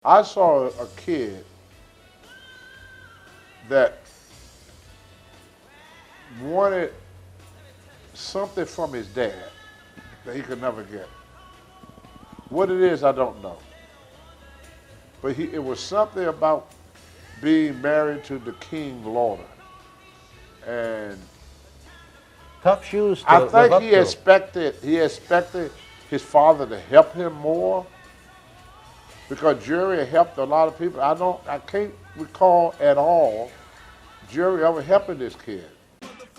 I saw a kid that wanted something from his dad that he could never get. What it is, I don't know. But it was something about being married to the King Lawler. And tough shoes to I live think up he to. expected his father to help him more, because Jerry helped a lot of people. I can't recall at all Jerry ever helping this kid.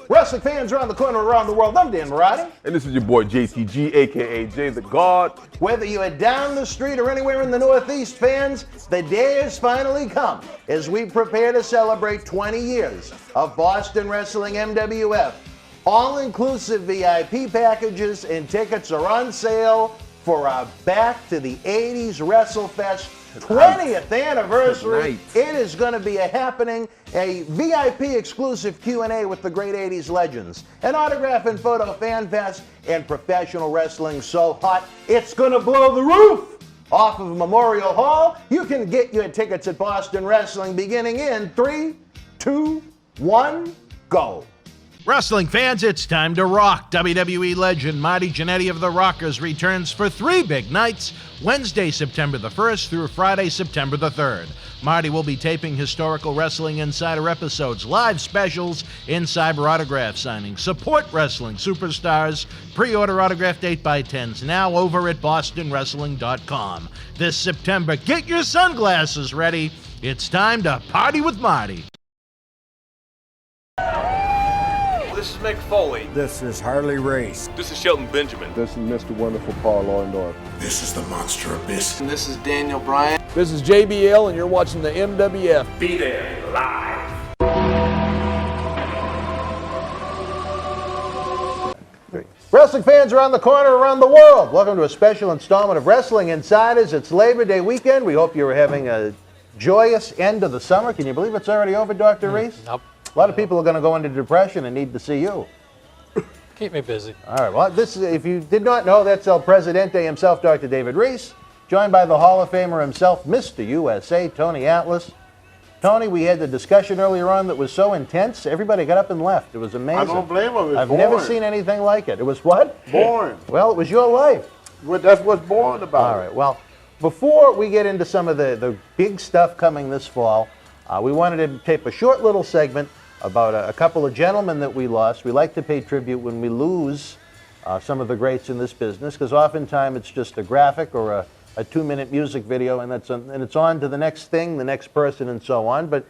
Wrestling fans around the corner, around the world, I'm Dan Marty. And this is your boy JCG, aka Jay the God. Whether you are down the street or anywhere in the Northeast, fans, the day has finally come as we prepare to celebrate 20 years of Boston Wrestling MWF. All-inclusive VIP packages and tickets are on sale for our Back to the 80s WrestleFest 20th anniversary. It is going to be a happening, a VIP exclusive Q&A with the great 80s legends, an autograph and photo fan fest, and professional wrestling so hot it's going to blow the roof off of Memorial Hall. You can get your tickets at Boston Wrestling beginning in 3, 2, 1, go. Wrestling fans, it's time to rock. WWE legend Marty Jannetty of the Rockers returns for 3 big nights, Wednesday, September the 1st through Friday, September the 3rd. Marty will be taping historical Wrestling Insider episodes, live specials, Insider autograph signings, support wrestling superstars, pre-order autographed 8x10s now over at bostonwrestling.com. This September, get your sunglasses ready. It's time to party with Marty. This is Mick Foley. This is Harley Race. This is Shelton Benjamin. This is Mr. Wonderful Paul Orndorff. This is the Monster Abyss. And this is Daniel Bryan. This is JBL, and you're watching the MWF. Be there live. Wrestling fans around the corner, around the world, welcome to a special installment of Wrestling Insiders. It's Labor Day weekend. We hope you're having a joyous end of the summer. Can you believe it's already over, Dr. Reese? Nope. A lot of people are going to go into depression and need to see you. Keep me busy. All right, well, if you did not know, that's El Presidente himself, Dr. David Reese, joined by the Hall of Famer himself, Mr. USA, Tony Atlas. Tony, we had the discussion earlier on that was so intense, everybody got up and left. It was amazing. I don't blame him. I've never seen anything like it. It was what? Boring. Well, it was your life. Well, that's what's boring about it. All right, well, before we get into some of the big stuff coming this fall, we wanted to tape a short little segment about a couple of gentlemen that we lost. We like to pay tribute when we lose some of the greats in this business, because oftentimes it's just a graphic or a 2-minute music video, and it's on to the next thing, the next person, and so on. But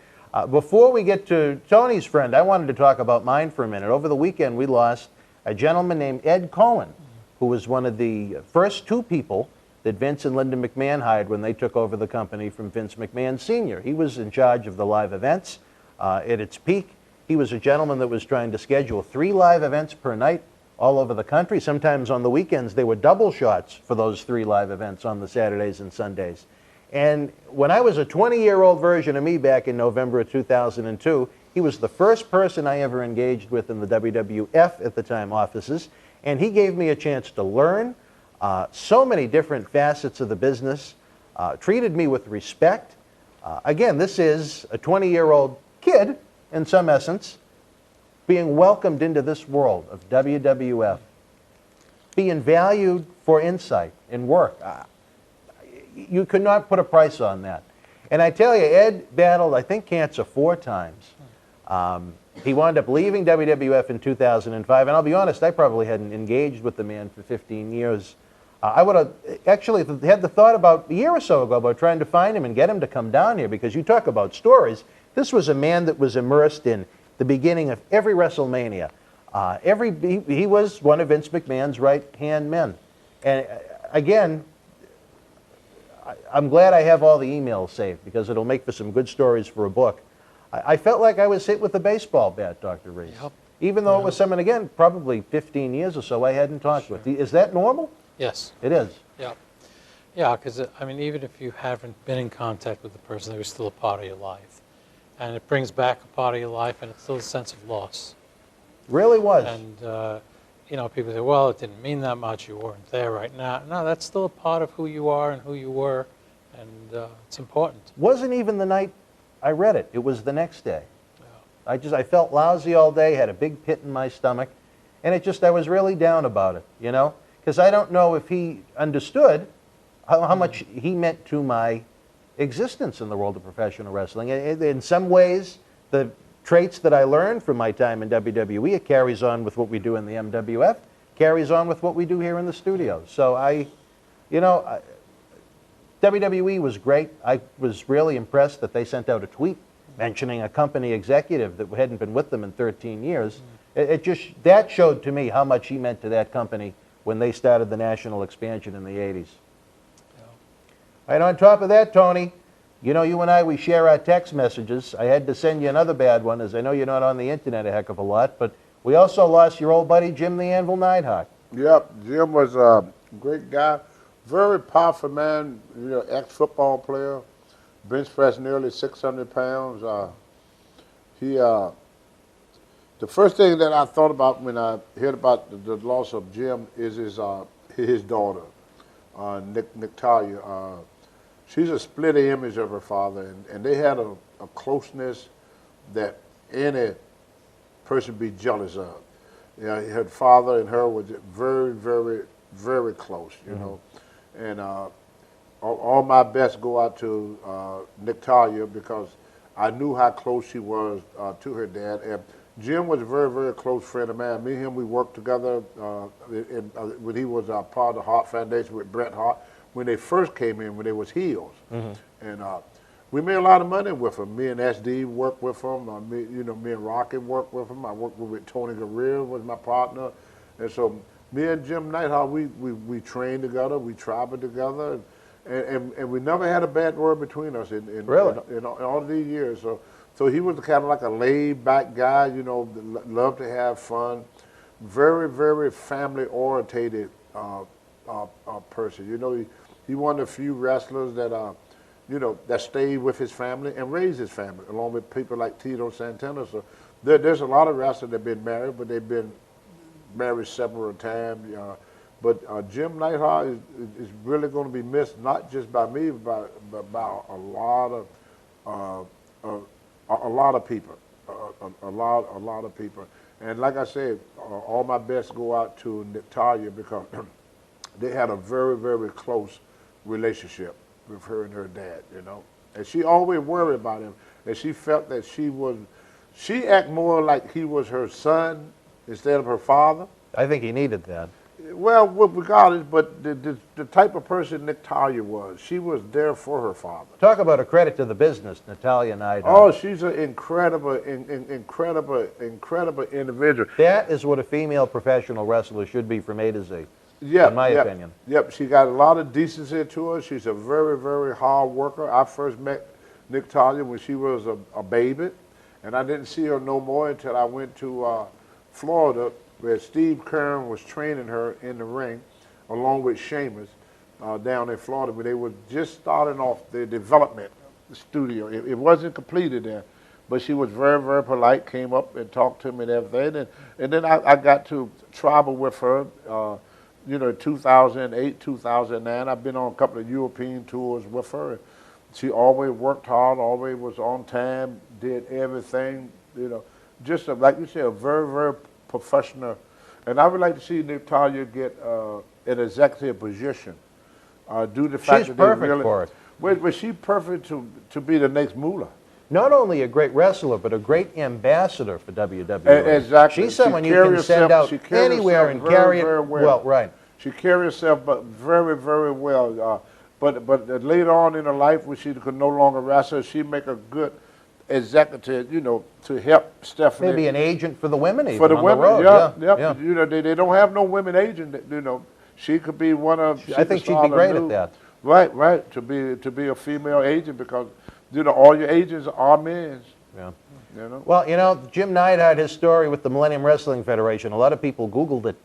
before we get to Tony's friend, I wanted to talk about mine for a minute. Over the weekend, we lost a gentleman named Ed Cohen, who was one of the first 2 people that Vince and Linda McMahon hired when they took over the company from Vince McMahon Sr. He was in charge of the live events. At its peak, he was a gentleman that was trying to schedule 3 live events per night all over the country. Sometimes on the weekends, they were double shots for those 3 live events on the Saturdays and Sundays. And when I was a 20-year-old version of me back in November of 2002, he was the first person I ever engaged with in the WWF at the time offices, and he gave me a chance to learn so many different facets of the business, treated me with respect. Again, this is a 20-year-old kid, in some essence, being welcomed into this world of WWF, being valued for insight and work. You could not put a price on that. And I tell you, Ed battled, I think, cancer 4 times. He wound up leaving WWF in 2005, and I'll be honest, I probably hadn't engaged with the man for 15 years. I would have actually had the thought about a year or so ago about trying to find him and get him to come down here, because you talk about stories. This was a man that was immersed in the beginning of every WrestleMania. He was one of Vince McMahon's right-hand men. And again, I'm glad I have all the emails saved, because it'll make for some good stories for a book. I felt like I was hit with a baseball bat, Dr. Reese. Yep. Even though it was someone, again, probably 15 years or so I hadn't talked with. Is that normal? Yes. It is? Yeah. Yeah, because, I mean, even if you haven't been in contact with the person, they were still a part of your life. And it brings back a part of your life, and it's still a sense of loss. Really was. And, you know, people say, well, it didn't mean that much. You weren't there right now. No, that's still a part of who you are and who you were and it's important. Wasn't even the night I read it. It was the next day. I felt lousy all day, had a big pit in my stomach, and I was really down about it, you know? Because I don't know if he understood how much he meant to my existence in the world of professional wrestling. In some ways, the traits that I learned from my time in WWE, it carries on with what we do in the MWF, carries on with what we do here in the studio. So WWE was great. I was really impressed that they sent out a tweet mentioning a company executive that hadn't been with them in 13 years. That showed to me how much he meant to that company when they started the national expansion in the 80s. Yeah. Right on top of that, Tony, you know, you and I, we share our text messages. I had to send you another bad one, as I know you're not on the internet a heck of a lot, but we also lost your old buddy, Jim the Anvil Neidhart. Yep, Jim was a great guy, very powerful man, you know, ex-football player, bench pressed nearly 600 pounds. The first thing that I thought about when I heard about the loss of Jim is his daughter, Natalia. She's a split image of her father, and they had a closeness that any person be jealous of. You know, her father and her was very, very, very close, you know. And all my best go out to Natalia because I knew how close she was to her dad. And Jim was a very, very close friend of mine. Me and him, we worked together when he was part of the Hart Foundation with Bret Hart when they first came in, when they was heels. And we made a lot of money with him. Me and SD worked with him. Me and Rocky worked with him. I worked with Tony Guerrero was my partner. And so me and Jim Neidhart, we trained together, we traveled together, and we never had a bad word between us in all these years. So he was kind of like a laid-back guy, you know, loved to have fun, very, very family-orientated person. You know, he one of the few wrestlers that, you know, that stayed with his family and raised his family, along with people like Tito Santana. So there's a lot of wrestlers that have been married, but they've been married several times. But Jim Neidhart is really going to be missed, not just by me, but by a lot of people, a lot of people. And like I said, all my best go out to Natalia because they had a very, very close relationship with her and her dad, you know. And she always worried about him, and she felt that she acted more like he was her son instead of her father. I think he needed that. Well, regardless, but the type of person Natalia was, she was there for her father. Talk about a credit to the business, Natalia Neidhart. Oh, she's an incredible individual. That is what a female professional wrestler should be from A to Z, in my opinion. Yep, she got a lot of decency to her. She's a very, very hard worker. I first met Natalia when she was a baby, and I didn't see her no more until I went to Florida, where Steve Kern was training her in the ring, along with Sheamus, down in Florida, where they were just starting off their development studio. It wasn't completed there, but she was very, very polite, came up and talked to me and everything. And then I got to travel with her, you know, 2008, 2009. I've been on a couple of European tours with her. She always worked hard, always was on time, did everything, you know, just like you said, a very, very professional, and I would like to see Natalia get an executive position. Due to the fact she's that perfect for it. Was she perfect to be the next Moolah? Not only a great wrestler, but a great ambassador for WWE. Exactly. She's someone you can send out anywhere and carry it well. Right. She carried herself very, very well. But later on in her life, when she could no longer wrestle, she make a good executive, you know, to help Stephanie. Maybe an agent for the women, even for the on women. The road. Yeah. You know, they don't have no women agent. You know, she could be one of. I think she'd be great at that. Right. To be a female agent because, you know, all your agents are men. Yeah. You know. Well, you know, Jim Neidhart, his story with the Millennium Wrestling Federation. A lot of people Googled it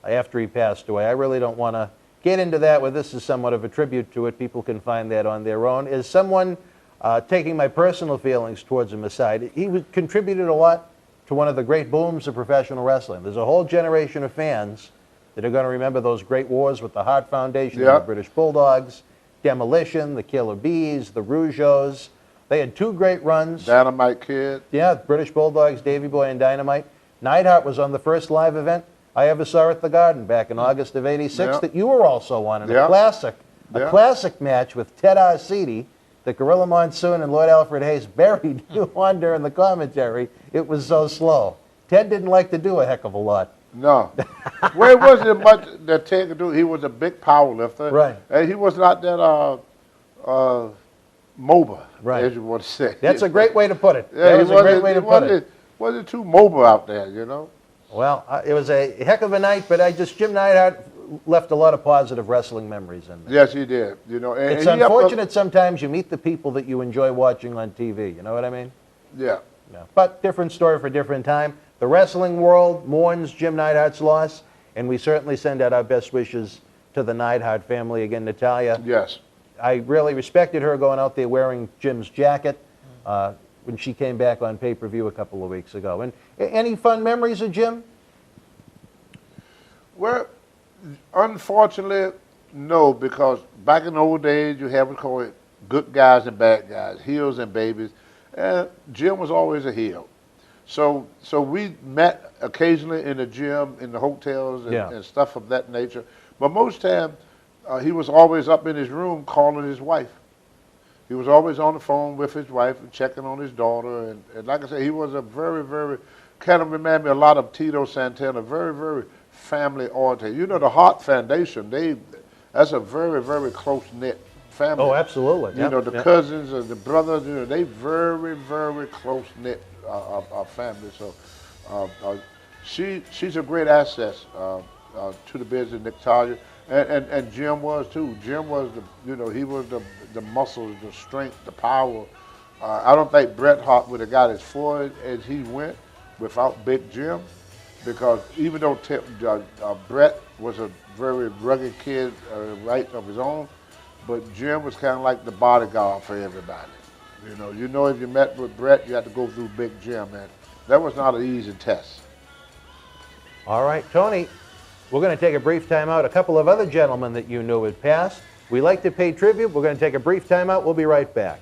after he passed away. I really don't want to get into that. Where this is somewhat of a tribute to it. People can find that on their own. As someone. Taking my personal feelings towards him aside, he contributed a lot to one of the great booms of professional wrestling. There's a whole generation of fans that are going to remember those great wars with the Hart Foundation and the British Bulldogs. Demolition, the Killer Bees, the Rougeaus. They had 2 great runs. Dynamite Kid. Yeah, British Bulldogs, Davy Boy and Dynamite. Neidhart was on the first live event I ever saw at the Garden back in August of '86 that you were also on in a classic match with Ted Arcidi that Gorilla Monsoon and Lloyd Alfred Hayes buried you on during the commentary. It was so slow. Ted didn't like to do a heck of a lot. No. Well, it wasn't much that Ted could do. He was a big power lifter. Right. And he was not that mobile, right, as you want to say. That's a great way to put it. Yeah, that was a great way to put it. Wasn't too mobile out there, you know? Well, it was a heck of a night, but Jim Neidhart left a lot of positive wrestling memories in there. Yes, he did. You know, and it's unfortunate sometimes you meet the people that you enjoy watching on TV. You know what I mean? Yeah. But different story for different time. The wrestling world mourns Jim Neidhart's loss, and we certainly send out our best wishes to the Neidhart family. Again, Natalia. Yes. I really respected her going out there wearing Jim's jacket when she came back on pay-per-view a couple of weeks ago. And any fun memories of Jim? Well, unfortunately, no, because back in the old days, you have what's called good guys and bad guys, heels and babies, and Jim was always a heel. So we met occasionally in the gym, in the hotels, and stuff of that nature. But most time, he was always up in his room calling his wife. He was always on the phone with his wife and checking on his daughter. And like I said, he was a very, very, kind of remind me a lot of Tito Santana, very, very family-oriented. You know, the Hart Foundation, that's a very, very close-knit family. Oh, absolutely. You know, the cousins and the brothers, you know, they very, very close-knit family. So she's a great asset to the business, Natalia. And Jim was too. Jim was he was the muscles, the strength, the power. I don't think Bret Hart would have got as far as he went without Big Jim, because even though Bret was a very rugged kid, right of his own, but Jim was kind of like the bodyguard for everybody. You know, if you met with Bret, you had to go through Big Jim, and that was not an easy test. All right, Tony. We're going to take a brief time out. A couple of other gentlemen that you knew had passed. We like to pay tribute. We're going to take a brief time out. We'll be right back.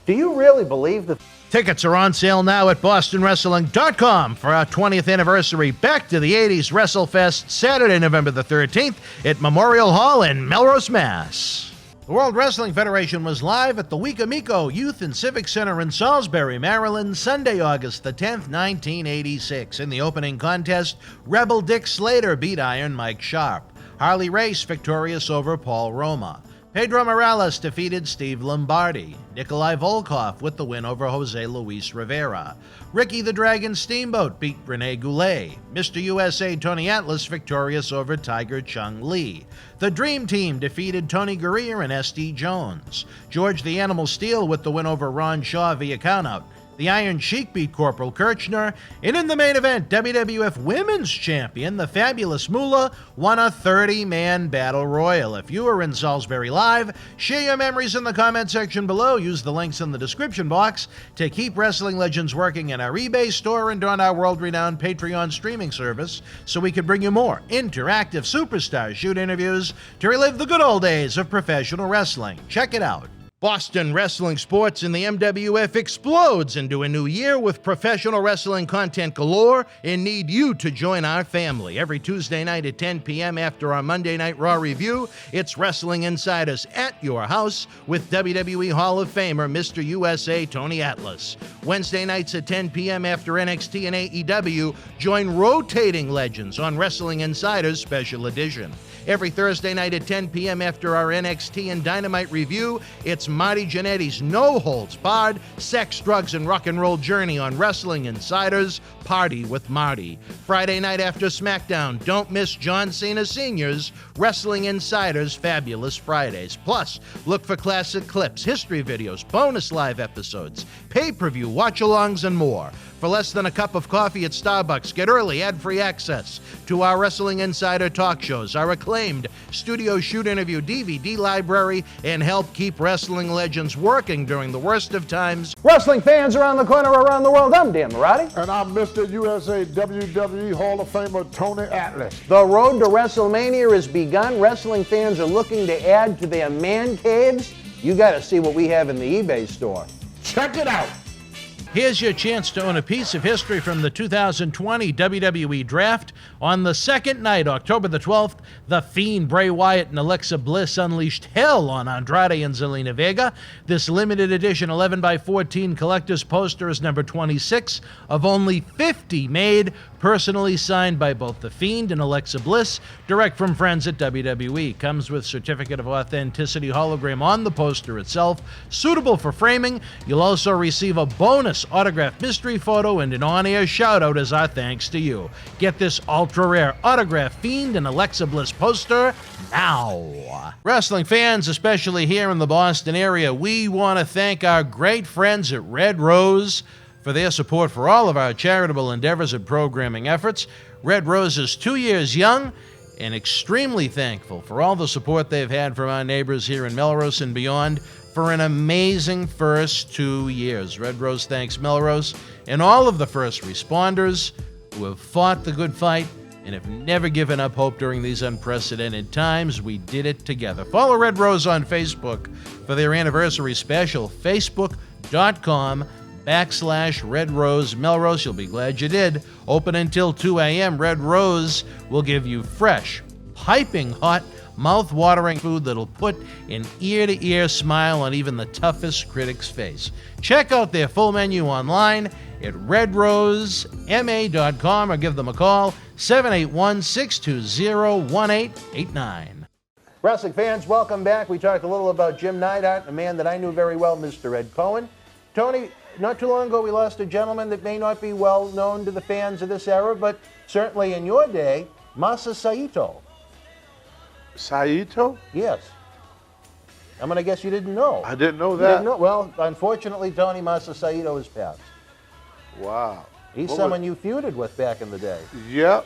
Do you really believe that... Tickets are on sale now at bostonwrestling.com for our 20th anniversary Back to the 80s WrestleFest, Saturday, November the 13th at Memorial Hall in Melrose, Mass. The World Wrestling Federation was live at the Wicomico Youth and Civic Center in Salisbury, Maryland, Sunday, August the 10th, 1986. In the opening contest, Rebel Dick Slater beat Iron Mike Sharp. Harley Race victorious over Paul Roma. Pedro Morales defeated Steve Lombardi. Nikolai Volkov with the win over Jose Luis Rivera. Ricky the Dragon Steamboat beat Rene Goulet. Mr. USA Tony Atlas victorious over Tiger Chung Lee. The Dream Team defeated Tony Gurrier and S.D. Jones. George the Animal Steel with the win over Ron Shaw via countout. The Iron Sheik beat Corporal Kirchner, and in the main event, WWF Women's Champion, the Fabulous Moolah, won a 30-man battle royal. If you were in Salisbury Live, share your memories in the comment section below. Use the links in the description box to keep Wrestling Legends working in our eBay store and on our world-renowned Patreon streaming service, so we can bring you more interactive superstar shoot interviews to relive the good old days of professional wrestling. Check it out. Boston Wrestling Sports in the MWF explodes into a new year with professional wrestling content galore and need you to join our family. Every Tuesday night at 10 p.m. after our Monday Night Raw review, it's Wrestling Insiders at your house with WWE Hall of Famer Mr. USA Tony Atlas. Wednesday nights at 10 p.m. after NXT and AEW, join rotating legends on Wrestling Insiders Special Edition. Every Thursday night at 10 p.m. after our NXT and Dynamite review, it's Marty Jannetty's no-holds-barred sex, drugs, and rock and roll journey on Wrestling Insiders Party with Marty. Friday night after SmackDown, don't miss John Cena Sr.'s Wrestling Insiders Fabulous Fridays. Plus, look for classic clips, history videos, bonus live episodes, pay-per-view watch-alongs, and more. For less than a cup of coffee at Starbucks, get early ad-free access to our Wrestling Insider talk shows, our acclaimed studio shoot interview DVD library, and help keep wrestling legends working during the worst of times. Wrestling fans around the corner, around the world, I'm Dan Marati. And I'm Mr. USA WWE Hall of Famer Tony Atlas. The road to WrestleMania has begun. Wrestling fans are looking to add to their man caves. You got to see what we have in the eBay store. Check it out. Here's your chance to own a piece of history from the 2020 WWE Draft. On the second night, October the 12th, The Fiend, Bray Wyatt, and Alexa Bliss unleashed hell on Andrade and Zelina Vega. This limited edition 11x14 collector's poster is number 26 of only 50 made, personally signed by both The Fiend and Alexa Bliss, direct from friends at WWE. Comes with certificate of authenticity hologram on the poster itself, suitable for framing. You'll also receive a bonus autographed mystery photo and an on-air shout-out as our thanks to you. Get this ultra-rare autographed Fiend and Alexa Bliss poster now. Wrestling fans, especially here in the Boston area, we want to thank our great friends at Red Rose for their support for all of our charitable endeavors and programming efforts. Red Rose is 2 years young and extremely thankful for all the support they've had from our neighbors here in Melrose and beyond for an amazing first 2 years. Red Rose thanks Melrose and all of the first responders who have fought the good fight and have never given up hope during these unprecedented times. We did it together. Follow Red Rose on Facebook for their anniversary special, facebook.com/Red Rose Melrose. You'll be glad you did. Open until 2 a.m. Red Rose will give you fresh, piping hot, mouth-watering food that'll put an ear-to-ear smile on even the toughest critic's face. Check out their full menu online at redrosema.com or give them a call, 781-620-1889. Wrestling fans, welcome back. We talked a little about Jim Neidhart, a man that I knew very well, Mr. Ed Cohen. Tony, not too long ago we lost a gentleman that may not be well known to the fans of this era, but certainly in your day, Masa Saito. Saito? Yes. I'm going to guess you didn't know. I didn't know You that. didn't know? Well, unfortunately, Tony, Masa Saito has passed. Wow. He's What someone you feuded with back in the day. Yep.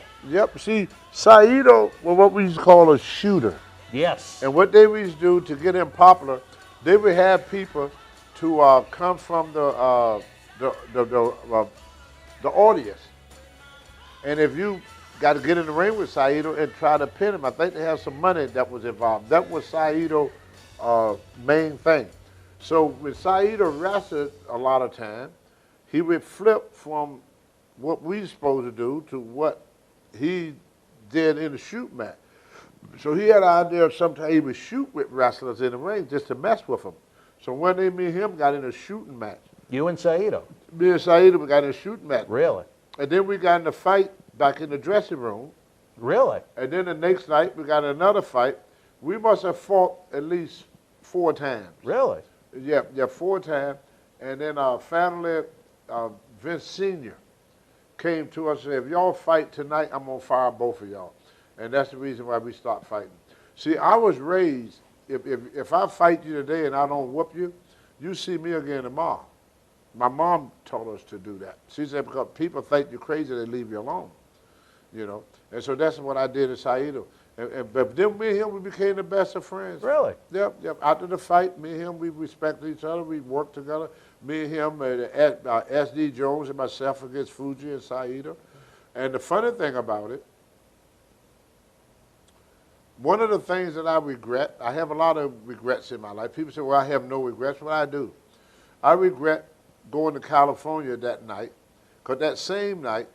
See, Saito was what we used to call a shooter. Yes. And what they used to do to get him popular, they would have people to come from the audience. And if you got to get in the ring with Saito and try to pin him, I think they have some money that was involved. That was Saito's main thing. So when Saito wrestled a lot of time, he would flip from what we supposed to do to what he did in the shoot match. So he had an idea of sometimes he would shoot with wrestlers in the ring just to mess with them. So one day me and him got in a shooting match. You and Saito? Me and Saito, we got in a shooting match. Really? And then we got in a fight back in the dressing room. Really? And then the next night we got another fight. We must have fought at least 4 times. Really? Yeah, 4 times. And then finally, Vince Sr. came to us and said, if y'all fight tonight, I'm going to fire both of y'all. And that's the reason why we stopped fighting. See, I was raised, if I fight you today and I don't whoop you, you see me again tomorrow. My mom told us to do that. She said, because people think you're crazy, they leave you alone. You know? And so that's what I did in Saito. But then me and him, we became the best of friends. Really? Yep. After the fight, me and him, we respected each other. We worked together. Me and him, S.D. Jones and myself against Fuji and Saito. And the funny thing about it, one of the things that I regret, I have a lot of regrets in my life. People say, well, I have no regrets. What I do, I regret going to California that night, because that same night,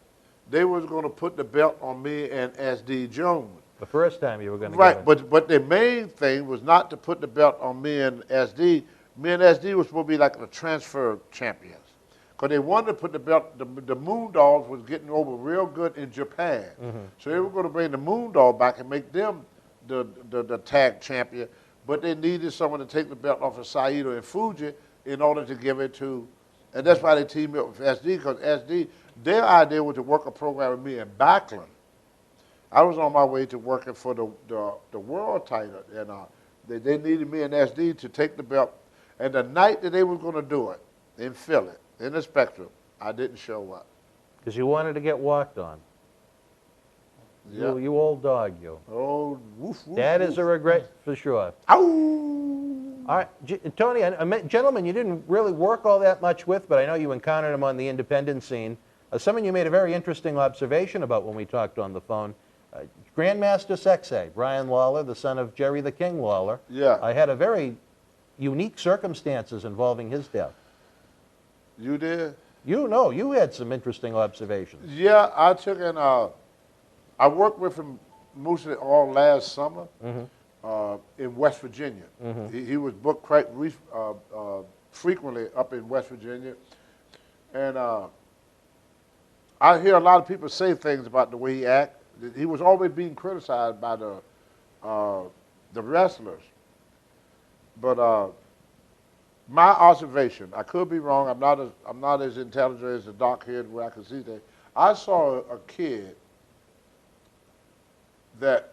they was going to put the belt on me and S.D. Jones. The first time you were going to Right, but the main thing was not to put the belt on me and S.D. Me and S.D. was supposed to be like the transfer champions. Because they wanted to put the belt, the Moondogs was getting over real good in Japan. Mm-hmm. So they were going to bring the Moondog back and make them the tag champion, but they needed someone to take the belt off of Saito and Fuji in order to give it to, and that's why they teamed up with SD, because SD, their idea was to work a program with me in Backlund. I was on my way to working for the world title, and they needed me and SD to take the belt, and the night that they were going to do it in Philly, in the Spectrum, I didn't show up. Because you wanted to get walked on. Yeah. You old dog, you. Oh, woof, woof, That is woof. a regret for sure. Ow! All right, Tony, a gentleman you didn't really work all that much with, but I know you encountered him on the independent scene. Someone you made a very interesting observation about when we talked on the phone. Grandmaster Sexay, Brian Lawler, the son of Jerry the King Lawler. Yeah. I had a very unique circumstances involving his death. You did? You had some interesting observations. Yeah, I took in, I worked with him mostly all last summer in West Virginia. He was booked quite frequently up in West Virginia. And I hear a lot of people say things about the way he acts. He was always being criticized by the wrestlers. But my observation, I could be wrong. I'm not as intelligent as the dark head where I can see things. I saw a kid that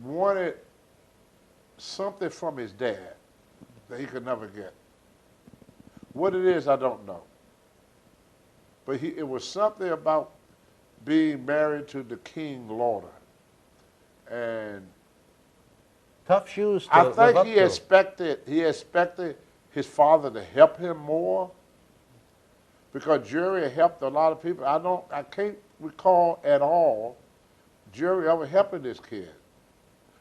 wanted something from his dad that he could never get. What it is, I don't know. But it was something about being married to the King Lawler. And Tough shoes to I live think up he to. expected his father to help him more because Jerry helped a lot of people. I can't recall at all Jerry ever helping this kid.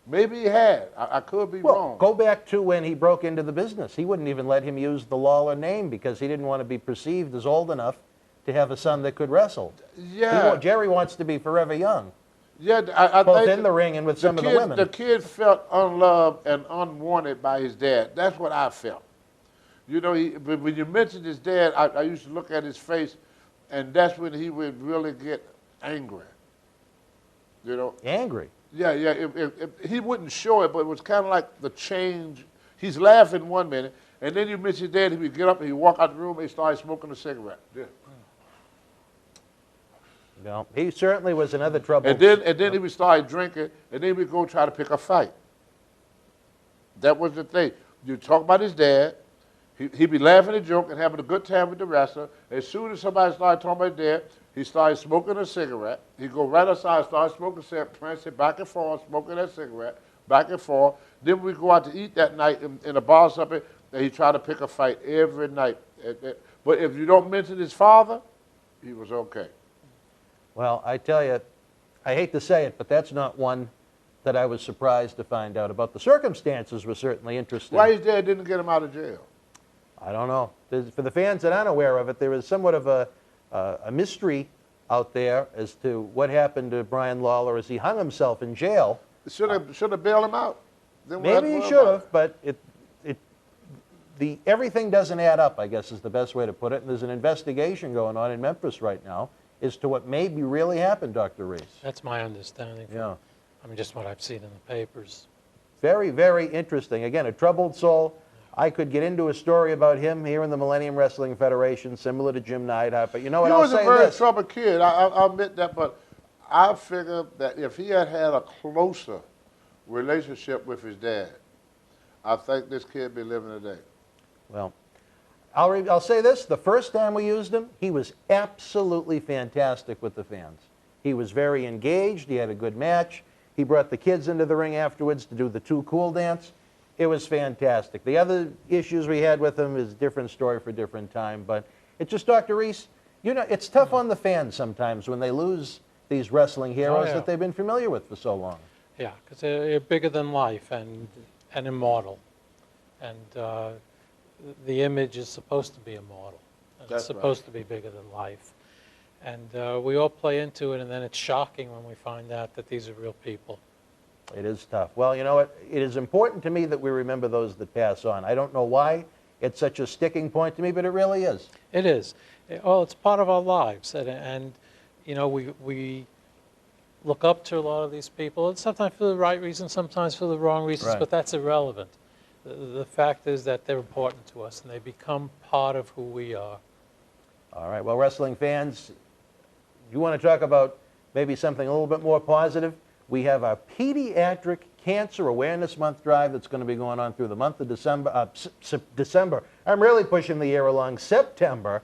Maybe he had. I could be wrong. Go back to when he broke into the business. He wouldn't even let him use the Lawler name because he didn't want to be perceived as old enough to have a son that could wrestle. Yeah. Jerry wants to be forever young. Yeah, I Both think in the ring and with some of the women. The kid felt unloved and unwanted by his dad. That's what I felt. You know, when you mentioned his dad, I used to look at his face, and that's when he would really get angry. You know? Angry? Yeah. He wouldn't show it, but it was kind of like the change. He's laughing 1 minute, and then you mention his dad, he would get up and he'd walk out the room and he'd start smoking a cigarette. Yeah. No, he certainly was another trouble. And then he would start drinking, and then we'd go try to pick a fight. That was the thing. You talk about his dad, he'd be laughing and joking, having a good time with the wrestler. As soon as somebody started talking about his dad, he started smoking a cigarette. He'd go right outside, start smoking a cigarette, prancing back and forth, smoking that cigarette, back and forth. Then we'd go out to eat that night in a bar or something, and he'd try to pick a fight every night. But if you don't mention his father, he was okay. Well, I tell you, I hate to say it, but that's not one that I was surprised to find out about. The circumstances were certainly interesting. Why his dad didn't get him out of jail? I don't know. For the fans that aren't aware of it, there is somewhat of a mystery out there as to what happened to Brian Lawler as he hung himself in jail. Should have bailed him out. Then we'll Maybe have he to should worry about have, but everything doesn't add up, I guess is the best way to put it. And there's an investigation going on in Memphis right now as to what maybe really happened, Dr. Reese. That's my understanding. Yeah. I mean, just what I've seen in the papers. Very, very interesting. Again, a troubled soul. I could get into a story about him here in the Millennium Wrestling Federation, similar to Jim Neidhart, but you know what, I'll say this. He was a very troubled kid, I'll admit that, but I figured that if he had had a closer relationship with his dad, I think this kid be living today. Well, I'll say this. The first time we used him, he was absolutely fantastic with the fans. He was very engaged. He had a good match. He brought the kids into the ring afterwards to do the Too Cool dance. It was fantastic. The other issues we had with him is a different story for a different time. But it's just, Dr. Reese, you know, it's tough on the fans sometimes when they lose these wrestling heroes that they've been familiar with for so long. Yeah, because they're bigger than life and immortal. And the image is supposed to be immortal. It's supposed to be bigger than life. And we all play into it, and then it's shocking when we find out that these are real people. It is tough. Well, you know what? It is important to me that we remember those that pass on. I don't know why it's such a sticking point to me, but it really is. It is. Well, it's part of our lives. And you know, we look up to a lot of these people, and sometimes for the right reasons, sometimes for the wrong reasons, but that's irrelevant. The fact is that they're important to us, and they become part of who we are. All right. Well, wrestling fans, you want to talk about maybe something a little bit more positive? We have our Pediatric Cancer Awareness Month drive that's going to be going on through the month of December. I'm really pushing the year along. September.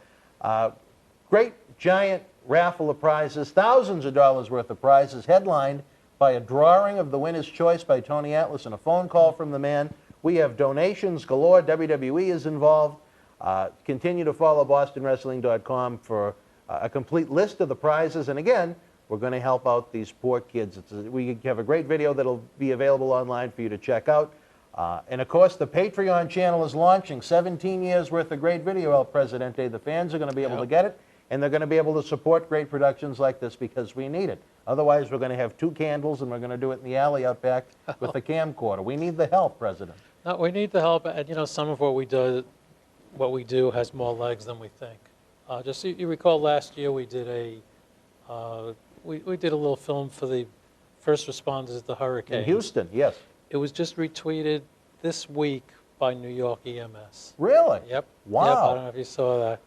great giant raffle of prizes, thousands of dollars worth of prizes, headlined by a drawing of the winner's choice by Tony Atlas and a phone call from the man. We have donations galore. WWE is involved. Continue to follow BostonWrestling.com for a complete list of the prizes. And again, we're going to help out these poor kids. We have a great video that'll be available online for you to check out. And of course, the Patreon channel is launching. 17 years worth of great video, El Presidente. The fans are going to be able to get it, and they're going to be able to support great productions like this because we need it. Otherwise, we're going to have 2 candles, and we're going to do it in the alley out back with the camcorder. We need the help, President. No, we need the help, and you know, some of what we do has more legs than we think. Just you recall last year we did we did a little film for the first responders at the hurricane. In Houston, yes. It was just retweeted this week by New York EMS. Really? Yep. Wow. Yep, I don't know if you saw that.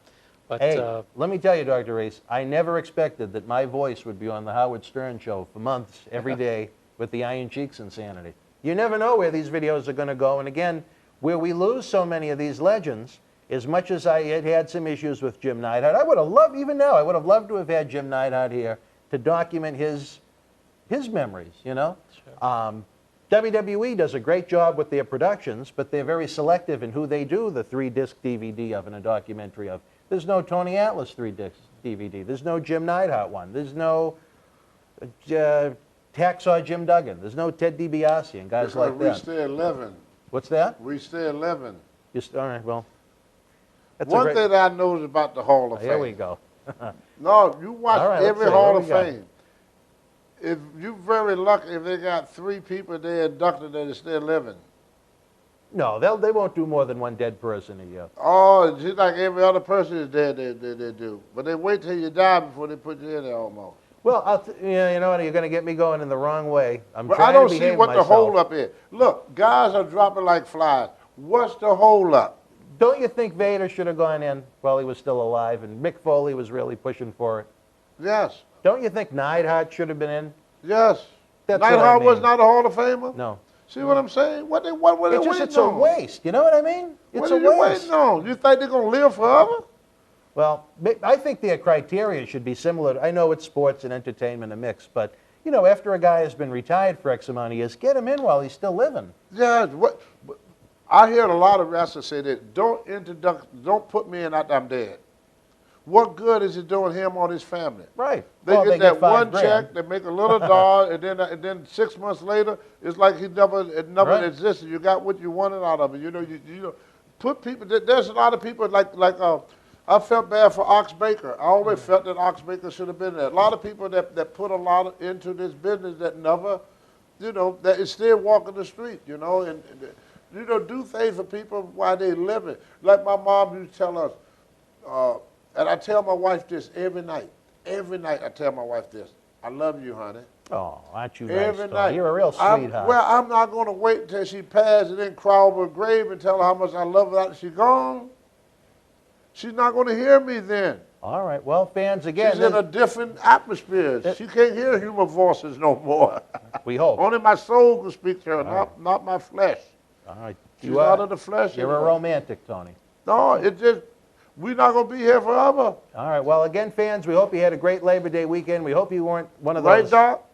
But, hey, let me tell you, Dr. Reese, I never expected that my voice would be on the Howard Stern show for months, every day, with the Iron Cheeks insanity. You never know where these videos are going to go. And again, where we lose so many of these legends, as much as I had some issues with Jim Neidhart, I would have loved, even now, I would have loved to have had Jim Neidhart here to document his memories, you know? Sure. WWE does a great job with their productions, but they're very selective in who they do the 3-disc DVD of and a documentary of. There's no Tony Atlas 3-disc DVD. There's no Jim Neidhart one. There's no Hacksaw Jim Duggan. There's no Ted DiBiase and guys like that. We stay 11. What's that? We stay 11. All right, well. One thing that I noticed about the Hall of Fame. Here we go. No, you watch every Hall of Go. Fame. If you're very lucky if they got 3 people there inducted that are still living. No, they won't do more than one dead person a year. Oh, just like every other person is dead, they do. But they wait till you die before they put you in there almost. Well, you know what, you're going to get me going in the wrong way. But I don't see what the holdup is. Look, guys are dropping like flies. What's the holdup? Don't you think Vader should have gone in while he was still alive, and Mick Foley was really pushing for it? Yes. Don't you think Neidhart should have been in? Yes. That's Neidhart was not a Hall of Famer? No. See what I'm saying? What they waiting on? It's a waste. You know what I mean? It's what a are you waste. waiting on? You think they're going to live forever? Well, I think their criteria should be similar. I know it's sports and entertainment a mix, but, you know, after a guy has been retired for X amount of years, get him in while he's still living. Yeah. I hear a lot of wrestlers say that, don't put me in after I'm dead. What good is it doing him or his family? Right. They get that one check, they make a little dollar, and then 6 months later, it's like it never right. existed. You got what you wanted out of it. You know, put people. There's a lot of people like I felt bad for Ox Baker. I always felt that Ox Baker should have been there. A lot of people that put a lot into this business that never, you know, that is still walking the street. You know, and you know, do things for people while they living. Like my mom used to tell us. And I tell my wife this every night. Every night I tell my wife this. I love you, honey. Oh, aren't you every nice, night. You're a real sweetheart. I'm not going to wait until she passes and then cry over her grave and tell her how much I love her after she's gone. She's not going to hear me then. All right. Well, fans, again. She's in a different atmosphere. She can't hear human voices no more. We hope. Only my soul can speak to her, not my flesh. All right. She's out of the flesh. You're a romantic, Tony. No, it just... We're not going to be here forever. All right. Well, again, fans, we hope you had a great Labor Day weekend. We hope you weren't one of those. Right, Doc?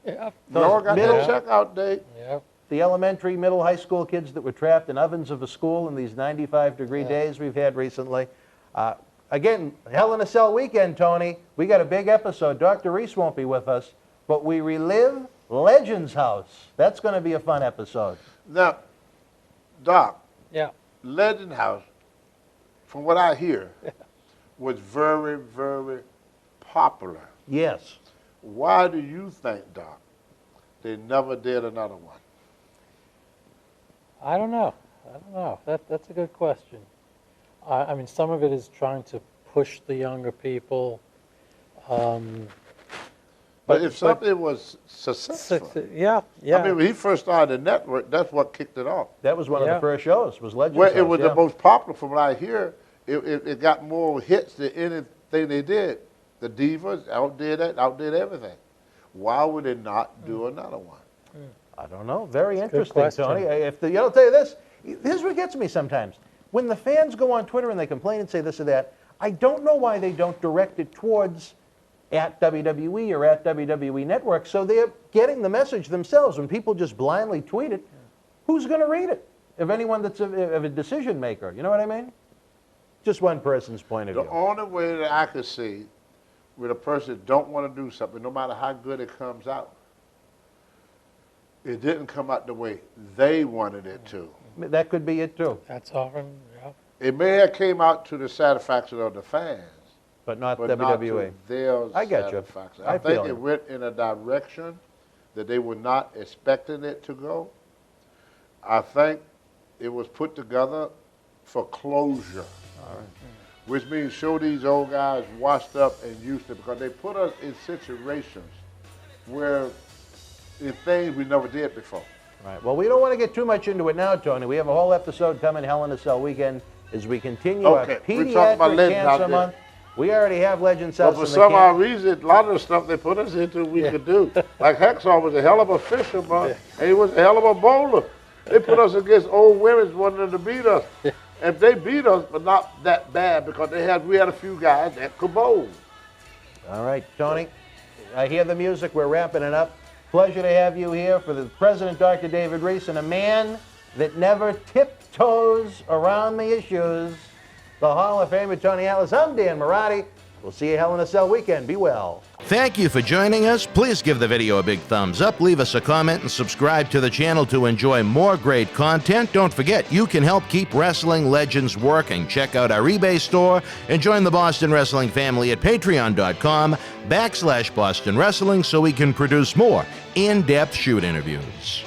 Yeah. Y'all got that checkout date. Yeah. The elementary, middle, high school kids that were trapped in ovens of a school in these 95-degree days we've had recently. Again, Hell in a Cell weekend, Tony. We got a big episode. Dr. Reese won't be with us, but we relive Legends House. That's going to be a fun episode. Now, Doc. Yeah. Legend House, from what I hear, was very, very popular. Yes. Why do you think, Doc, they never did another one? I don't know. That's a good question. I mean, some of it is trying to push the younger people. But if something was successful. Yeah. I mean, when he first started the network, that's what kicked it off. That was one of the first shows, was Legends Well, House, it was the most popular from what I hear. It got more hits than anything they did. The Divas outdid everything. Why would they not do another one? I don't know. Very interesting, Tony. I'll tell you this. Here's what gets me sometimes. When the fans go on Twitter and they complain and say this or that, I don't know why they don't direct it towards at WWE or at WWE Network, so they're getting the message themselves. When people just blindly tweet it, who's going to read it? If anyone that's of a decision maker, you know what I mean? Just one person's point of view. The only way that I could see with a person don't want to do something, no matter how good it comes out, it didn't come out the way they wanted it to. That could be it too. That's often, yeah. It may have came out to the satisfaction of the fans, But not but WWE. not to their I get you. satisfaction. I I think feel it you. went in a direction that they were not expecting it to go. I think it was put together for closure. Which means show these old guys washed up and used to, because they put us in situations where in things we never did before. Right. Well, we don't want to get too much into it now, Tony. We have a whole episode coming, Hell in a Cell weekend, as we continue Okay, our we're talking about pediatric legends out cancer there. month. We already have Legends But House for in the some odd camp. reason, a lot of the stuff they put us into we could do. Like Hacksaw was a hell of a fisherman, and he was a hell of a bowler. They put us against old women wanting to beat us. And they beat us, but not that bad, because we had a few guys that could bowl. All right, Tony, I hear the music. We're wrapping it up. Pleasure to have you here for the President, Dr. David Reese, and a man that never tiptoes around the issues, the Hall of Famer, Tony Atlas. I'm Dan Marotti. We'll see you Hell in a Cell weekend. Be well. Thank you for joining us. Please give the video a big thumbs up, leave us a comment, and subscribe to the channel to enjoy more great content. Don't forget, you can help keep wrestling legends working. Check out our eBay store and join the Boston Wrestling family at patreon.com/Boston Wrestling so we can produce more in-depth shoot interviews.